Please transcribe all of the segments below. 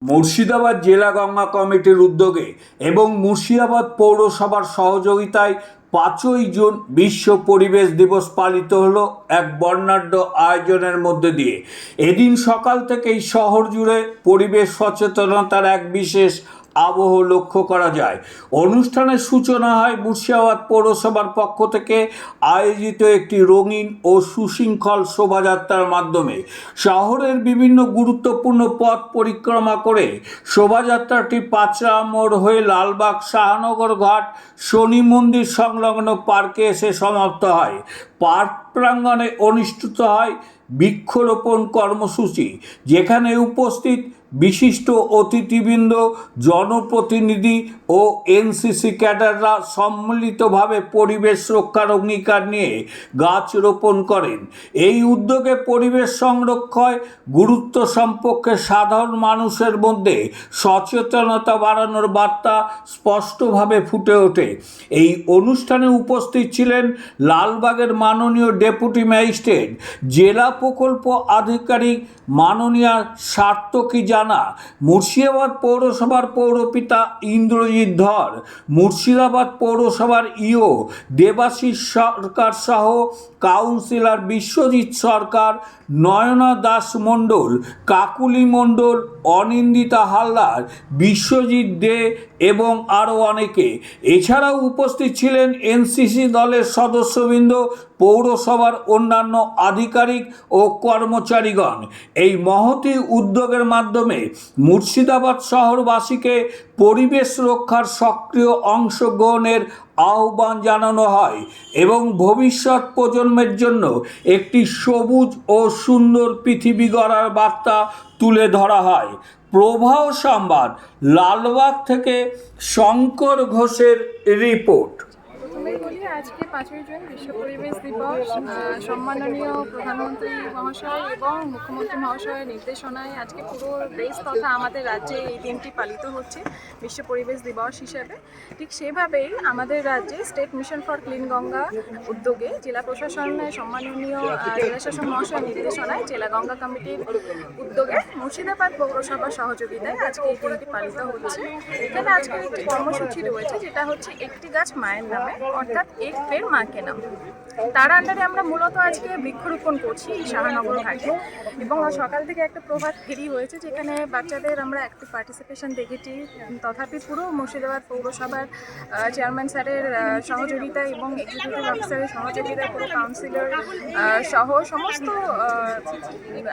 মুর্শিদাবাদ জেলা গঙ্গা কমিটির উদ্যোগে এবং মুর্শিদাবাদ পৌরসভার সহযোগিতায় 5ই জুন বিশ্ব পরিবেশ দিবস পালিত হলো এক বর্ণাঢ্য আয়োজনের মধ্যে দিয়ে। এদিন সকাল থেকেই শহর জুড়ে পরিবেশ সচেতনতার এক বিশেষ আবহ লক্ষ্য করা যায়। অনুষ্ঠানের সূচনা হয় মুর্শিদাবাদ পৌরসভার পক্ষ থেকে আয়োজিত একটি রঙিন ও সুশৃঙ্খল শোভাযাত্রার মাধ্যমে। শহরের বিভিন্ন গুরুত্বপূর্ণ পথ পরিক্রমা করে শোভাযাত্রাটি পাচড়া মোড় হয়ে লালবাগ, শাহনগর ঘাট, শনি মন্দির সংলগ্ন পার্কে এসে সমাপ্ত হয়। পার্ক প্রাঙ্গণে অনুষ্ঠিত হয় বৃক্ষরোপণ কর্মসূচি, যেখানে উপস্থিত বিশিষ্ট অতিথিবৃন্দ, জনপ্রতিনিধি ও এনসিসি ক্যাডাররা সম্মিলিতভাবে পরিবেশ রক্ষার অঙ্গীকার নিয়ে গাছ রোপণ করেন। এই উদ্যোগে পরিবেশ সংরক্ষণের গুরুত্ব সম্পর্কে সাধারণ মানুষের মধ্যে সচেতনতা বাড়ানোর বার্তা স্পষ্টভাবে ফুটে ওঠে। এই অনুষ্ঠানে উপস্থিত ছিলেন লালবাগের মাননীয় ডেপুটি ম্যাজিস্ট্রেট, জেলা প্রকল্প আধিকারিক মাননীয়া সার্থকী জানা, মুর্শিদাবাদ পৌরসভার পৌরপিতা ইন্দ্রজিৎ ধর, মুর্শিদাবাদ পৌরসভার ইও দেবাশিস সরকার সহ কাউন্সিলর বিশ্বজিৎ সরকার, নয়না দাস মণ্ডল, কাকুলি মণ্ডল, অনিন্দিতা হালদার, বিশ্বজিৎ দে এবং আরও অনেকে। এছাড়াও উপস্থিত ছিলেন এনসিসি দলের সদস্যবৃন্দ, পৌরসভার অন্যান্য আধিকারিক ও কর্মচারীগণ। এই মহতী উদ্যোগের মাধ্যমে মুর্শিদাবাদ শহরবাসীকে পরিবেশ রক্ষার সক্রিয় অংশগ্রহণের আহ্বান জানানো হয় এবং ভবিষ্যৎ প্রজন্মের জন্য একটি সবুজ ও সুন্দর পৃথিবী গড়ার বার্তা তুলে ধরা হয়। প্রবাহ সংবাদ, লালবাগ থেকে শঙ্কর ঘোষের রিপোর্ট। প্রথমেই বলি, আজকে 5ই জুন বিশ্ব পরিবেশ দিবস। সম্মাননীয় প্রধানমন্ত্রী মহাশয় এবং মুখ্যমন্ত্রী মহাশয়ের নির্দেশনায় আজকে পুরো দেশ তথা আমাদের রাজ্যে এই দিনটি পালিত হচ্ছে বিশ্ব পরিবেশ দিবস হিসেবে। ঠিক সেভাবেই আমাদের রাজ্যে state mission for clean Ganga উদ্যোগে জেলা প্রশাসনের সম্মাননীয় জেলাশাসক মহাশয়ের নির্দেশনায় জেলা গঙ্গা কমিটির উদ্যোগে মুর্শিদাবাদ পৌরসভার সহযোগিতায় আজকে এই দিনটি পালিত হচ্ছে। এখানে আজকে একটি কর্মসূচি রয়েছে, যেটা হচ্ছে একটি গাছ মায়ের নামে, অর্থাৎ এক পেড় মা কে নাম। তার আন্ডারে আমরা মূলত আজকে বৃক্ষরোপণ করছি এই শাহনগর ঘাটে, এবং সকাল থেকে একটা প্রভাত ফেরি হয়েছে, যেখানে বাচ্চাদের আমরা অ্যাক্টিভ পার্টিসিপেশন দেখেছি। তথাপি পুরো মুর্শিদাবাদ পৌরসভার চেয়ারম্যান স্যারের সহযোগিতায় এবং এক্সিকিউটিভ অফিসারের সহযোগিতায় পুরো কাউন্সিলর সহ সমস্ত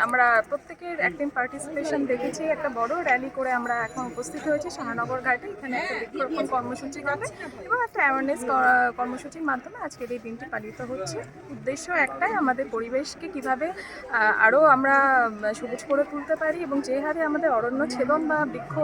আমরা প্রত্যেকের অ্যাক্টিভ পার্টিসিপেশন দেখেছি। একটা বড় র্যালি করে আমরা এখন উপস্থিত হয়েছি শাহনগর ঘাটে। এখানে একটা বৃক্ষরোপণ কর্মসূচি হবে এবং একটা অ্যাওয়ারনেস কর্মসূচির মাধ্যমে আজকের এই দিনটি পালিত হচ্ছে। উদ্দেশ্য একটাই, আমাদের পরিবেশকে কিভাবে আরও আমরা সবুজ করে তুলতে পারি এবং যে হারে আমাদের অরণ্য ছেদন বা বৃক্ষ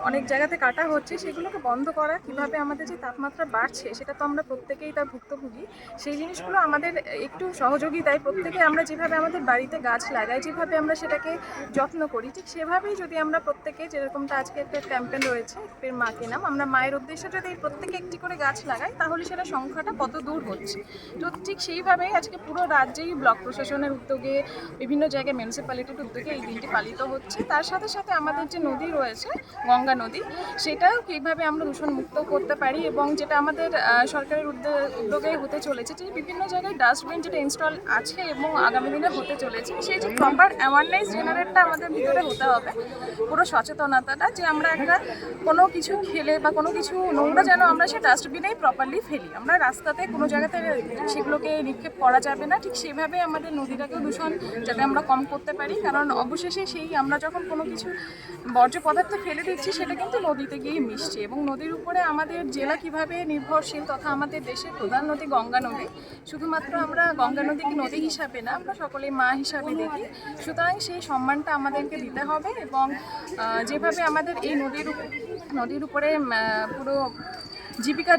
অনেক জায়গাতে কাটা হচ্ছে, সেগুলোকে বন্ধ করা। কিভাবে আমাদের যে তাপমাত্রা বাড়ছে, সেটা তো আমরা প্রত্যেকেই তার ভুক্তভোগী। সেই জিনিসগুলো আমাদের একটু সহযোগিতায় প্রত্যেকে আমরা যেভাবে আমাদের বাড়িতে গাছ লাগাই, যেভাবে আমরা সেটাকে যত্ন করি, ঠিক সেভাবেই যদি আমরা প্রত্যেকে, যেরকমটা আজকে একটা ক্যাম্পেইন রয়েছে ফের মা কে নাম, আমরা মায়ের উদ্দেশ্যে যদি প্রত্যেকে একটি করে গাছ লাগাই, তাহলে সেটা সংখ্যাটা কত দূর হচ্ছে। তো ঠিক সেইভাবেই আজকে পুরো রাজ্যেই ব্লক প্রশাসনের উদ্যোগে, বিভিন্ন জায়গায় মিউনিসিপ্যালিটির উদ্যোগে এই দিনটি পালিত হচ্ছে। তার সাথে সাথে আমাদের যে নদী রয়েছে, গঙ্গা নদী, সেটাও কীভাবে আমরা দূষণ মুক্ত করতে পারি, এবং যেটা আমাদের সরকারের উদ্যোগে হতে চলেছে, যে বিভিন্ন জায়গায় ডাস্টবিন যেটা ইনস্টল আছে এবং আগামী দিনে হতে চলেছে, সেই যে প্রপার অ্যাওয়ারনেস জেনারেটটা আমাদের ভিতরে হতে হবে। পুরো সচেতনতাটা, যে আমরা একটা কোনো কিছু খেলে বা কোনো কিছু নোংরা যেন আমরা সে ডাস্টবিনেই প্রপারলি ফেলি, আমরা রাস্তাতে কোনো জায়গাতে সেগুলোকে নিক্ষেপ করা যাবে না। ঠিক সেভাবে আমাদের নদীটাকেও দূষণ যাতে আমরা কম করতে পারি, কারণ অবশেষে সেই আমরা যখন কোনো কিছু বর্জ্য পদার্থ ফেলে দিচ্ছি, সেটা কিন্তু নদীতে গিয়ে মিশছে। এবং নদীর উপরে আমাদের জেলা কিভাবে নির্ভরশীল, তথা আমাদের দেশের প্রধান নদী গঙ্গা নদী। শুধুমাত্র আমরা গঙ্গা নদীকে নদী হিসাবে না, আমরা সকলেই মা হিসাবে দেখি। সুতরাং সেই সম্মানটা আমাদেরকে দিতে হবে, এবং যেভাবে আমাদের এই নদীর উপরে পুরো জীবিকা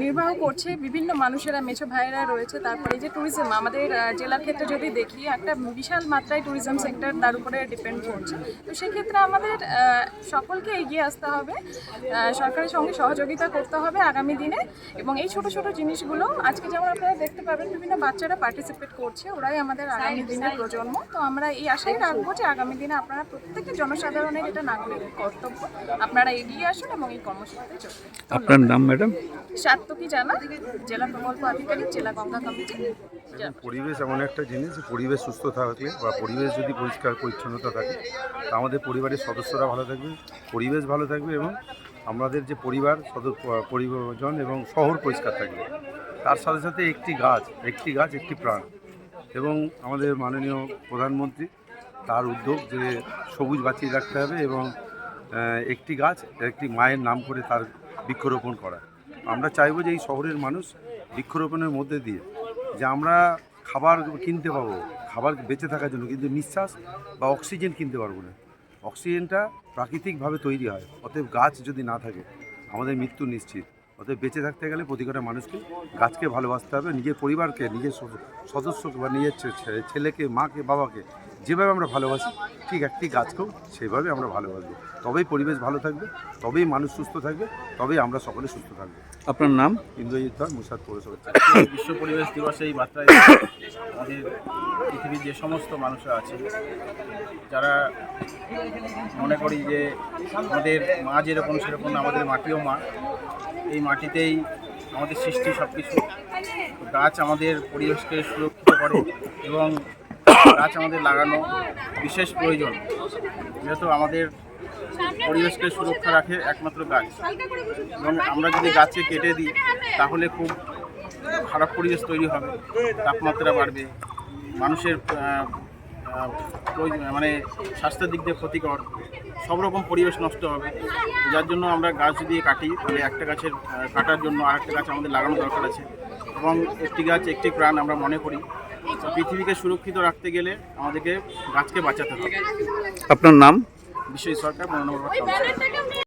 নির্বাহ করছে বিভিন্ন মানুষেরা, মেছো ভাইয়েরা রয়েছে। তারপরে এই যে ট্যুরিজম, আমাদের জেলার ক্ষেত্রে যদি দেখি একটা বিশাল মাত্রায় ট্যুরিজম সেক্টর তার উপরে ডিপেন্ড করছে। তো সেক্ষেত্রে আমাদের সকলকে এগিয়ে আসতে হবে, সরকারের সঙ্গে সহযোগিতা করতে হবে আগামী দিনে। এবং এই ছোট ছোট জিনিসগুলো আজকে যেমন আপনারা দেখতে পাবেন বিভিন্ন বাচ্চারা পার্টিসিপেট করছে, ওরাই আমাদের আগামী দিনের প্রজন্ম। তো আমরা এই আশাই রাখবো যে আগামী দিনে আপনারা প্রত্যেকটা জনসাধারণের এটা নাগরিক কর্তব্য, আপনারা এগিয়ে আসুন এবং এই কর্মসূচিতে যোগ দিন। আপনার নাম ম্যাডাম? সাত্তকী জানা, জেলা প্রকল্প আধিকারিক, জেলা গঙ্গা কমিটি। পরিবেশ এমন একটা জিনিস, পরিবেশ সুস্থ থাকলে বা পরিবেশ যদি পরিষ্কার পরিচ্ছন্নতা থাকে, তা আমাদের পরিবারের সদস্যরা ভালো থাকবে, পরিবেশ ভালো থাকবে এবং আমাদের যে পরিজন এবং শহর পরিষ্কার থাকবে। তার সাথে সাথে একটি গাছ একটি প্রাণ। এবং আমাদের মাননীয় প্রধানমন্ত্রী তার উদ্যোগ যে সবুজ বাঁচিয়ে রাখতে হবে এবং একটি গাছ একটি মায়ের নাম করে তার বৃক্ষরোপণ করা। আমরা চাইবো যে এই শহরের মানুষ বৃক্ষরোপণের মধ্যে দিয়ে যে আমরা খাবার কিনতে পাবো, খাবার বেঁচে থাকার জন্য, কিন্তু নিঃশ্বাস বা অক্সিজেন কিনতে পারবো না। অক্সিজেনটা প্রাকৃতিকভাবে তৈরি হয়, অতএব গাছ যদি না থাকে আমাদের মৃত্যু নিশ্চিত। অতএব বেঁচে থাকতে গেলে প্রতিটা মানুষকে গাছকে ভালোবাসতে হবে, নিজের পরিবারকে, নিজের সদস্যকে বা নিজের ছেলেকে, মাকে, বাবাকে যেভাবে আমরা ভালোবাসি ঠিক একটি গাছকেও সেইভাবে আমরা ভালোবাসবো। তবেই পরিবেশ ভালো থাকবে, তবেই মানুষ সুস্থ থাকবে, তবেই আমরা সকলে সুস্থ থাকবো। আপনার নাম? ইন্দ্রজিৎ ধর, মুসাদ পৌরসভা। বিশ্ব পরিবেশ দিবসে এই বার্তায় আমাদের পৃথিবীর যে সমস্ত মানুষরা আছে, যারা মনে করি যে আমাদের মা যেরকম সেরকম আমাদের মাটিও মা, এই মাটিতেই আমাদের সৃষ্টি সব কিছু। গাছ আমাদের পরিবেশকে সুরক্ষিত করে এবং গাছ আমাদের লাগানো বিশেষ প্রয়োজন, যেহেতু আমাদের পরিবেশকে সুরক্ষা রাখে একমাত্র গাছ। এবং আমরা যদি গাছকে কেটে দিই তাহলে খুব খারাপ পরিবেশ তৈরি হবে, তাপমাত্রা বাড়বে, মানুষের মানে স্বাস্থ্যের দিক দিয়ে ক্ষতিকর, সব রকম পরিবেশ নষ্ট হবে। যার জন্য আমরা গাছ যদি কাটি তাহলে একটা গাছের কাটার জন্য আরেকটা গাছ আমাদের লাগানো দরকার আছে। এবং একটি গাছ একটি প্রাণ আমরা মনে করি। পৃথিবীকে সুরক্ষিত রাখতে গেলে আমাদেরকে গাছকে বাঁচাতে হবে। আপনার নাম? বিশ্বজিৎ সরকার, 9 নম্বর ওয়ার্ড কাউন্সিলর।